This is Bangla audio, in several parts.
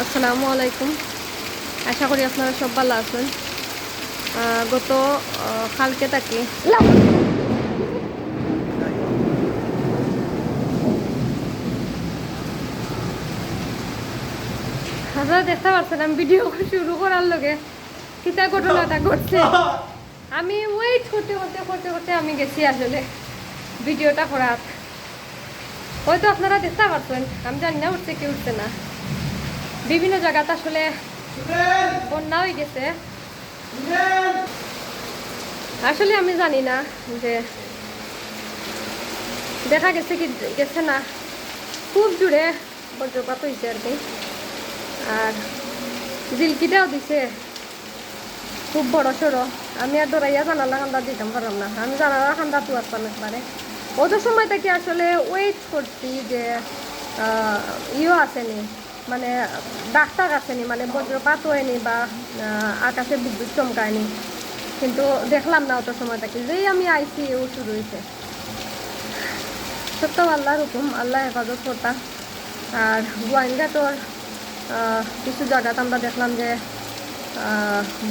আসসালামু আলাইকুম। আশা করি আপনারা সব ভালো আছেন। গত কালকে থাকি আপনারা দেখতে পাচ্ছেন আমি ভিডিও শুরু করার লগে কিতা ঘটনাটা ঘটছে। আমি ওয়েট করতে করতে করতে করতে আমি গেছি আসলে ভিডিওটা করার। হয়তো আপনারা দেখতে পাচ্ছেন, আমি জানি না উঠছে কি উঠছে না। বিভিন্ন জায়গাতে আসলে বন্যা হয়ে গেছে। আসলে আমি জানি না যে দেখা গেছে কি গেছে না, খুব জোরে বজ্রপাত হয়েছে আর কি। আর জিলকিটাও দিছে খুব বড় সড়ো। আমি আর দৌড়াইয়া জানালা খান্দা দিতাম পারলাম না, আমি জানালা খান্দা তো আসতাম একবারে। ওই সময় থেকে আসলে ওয়েট করছি যে ইও আসেনি, মানে ডাক্তার আসেনি, মানে বজ্রপাত হয়নি বা আকাশে বিদ্যুৎ চমকায়নি, কিন্তু দেখলাম না অত সময় থেকে। যেই আমি আইসি ও শুরু হয়েছে। সত্য আল্লাহর হুকুম, আল্লাহ হেফাজত করতাম। আর গোয়াইনঘাটর কিছু জায়গাতে আমরা দেখলাম যে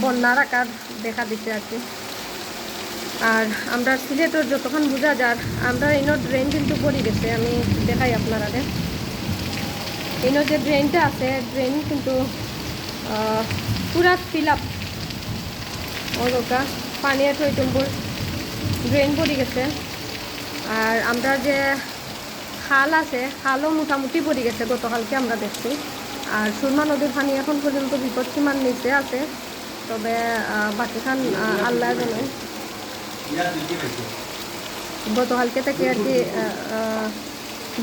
বন্যার আকার দেখা দিচ্ছে আর কি। আর আমরা সিলেটের যতক্ষণ বোঝা যার, আমরা এনোর ড্রেন কিন্তু পড়ে গেছে। আমি দেখাই আপনারা, এনোর যে ড্রেনটা আছে, ড্রেন কিন্তু পুরা ফিল আপ ওটা পানি টইটুম্বুর ড্রেন পড়ে গেছে। আর আমরা যে খাল আছে, খালও মোটামুটি পড়ে গেছে গতকালকে আমরা দেখছি। আর সুরমা নদীর পানি এখন পর্যন্ত বিপদসীমার নিচে আছে, তবে বাকিখান আল্লাহ জানে। গতকালকে থেকে আর কি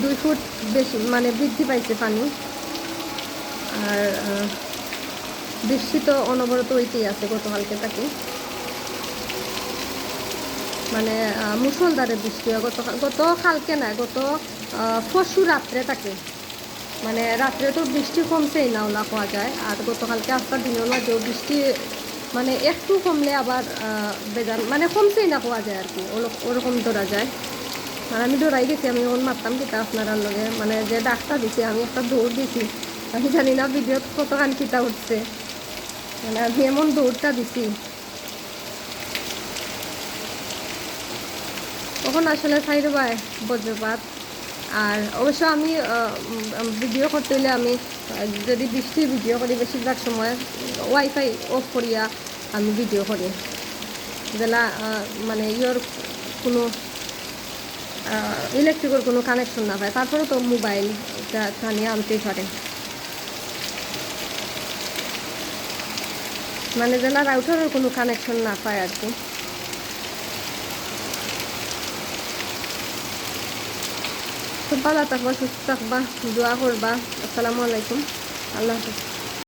2 ফুট বেশি মানে বৃদ্ধি পাইছে পানি। আর বৃষ্টি তো অনবরত হইতেই আছে গতকালকে থেকে, মানে মুষলধারে বৃষ্টি হয়। গত কালকে না, গত পরশু রাত্রে থাকে, মানে রাত্রে তো বৃষ্টি কমছেই না ওলা পাওয়া যায়। আর গতকালকে আজকাল দিনের মাঝেও বৃষ্টি মানে একটু কমলে আবার বেজান মানে কমছেই না পাওয়া যায় আর কি, ওরকম ধরা যায়। আর আমি দৌড়াই গেছি, আমি ওন মারতাম কিতা আপনারা লগে, মানে যে ডাক্তার দিছি আমি একটা দৌড় দিছি। আমি জানি না ভিডিওত কতখান কিতা উঠছে, মানে আমি এমন দৌড়টা দিছি। তখন আসলে সাইড বাই বজ্রপাত। আর অবশ্য আমি ভিডিও করতে হলে আমি যদি বৃষ্টির ভিডিও করি, বেশিরভাগ সময় ওয়াইফাই অফ করিয়া আমি ভিডিও করি, যেলা মানে ইয়োর কোনো ইলেকট্রিকের কোনো কানেকশন না পায়। তারপরেও তো মোবাইল টানিয়ে আনতেই পারে, মানে যেলা রাউটারের কোনো কানেকশন না পায় আর কি। খুব ভালো থাকবা, সুস্থ থাকবা, দোয়া করবা। আসসালামু আলাইকুম, আল্লাহ হাফিজ।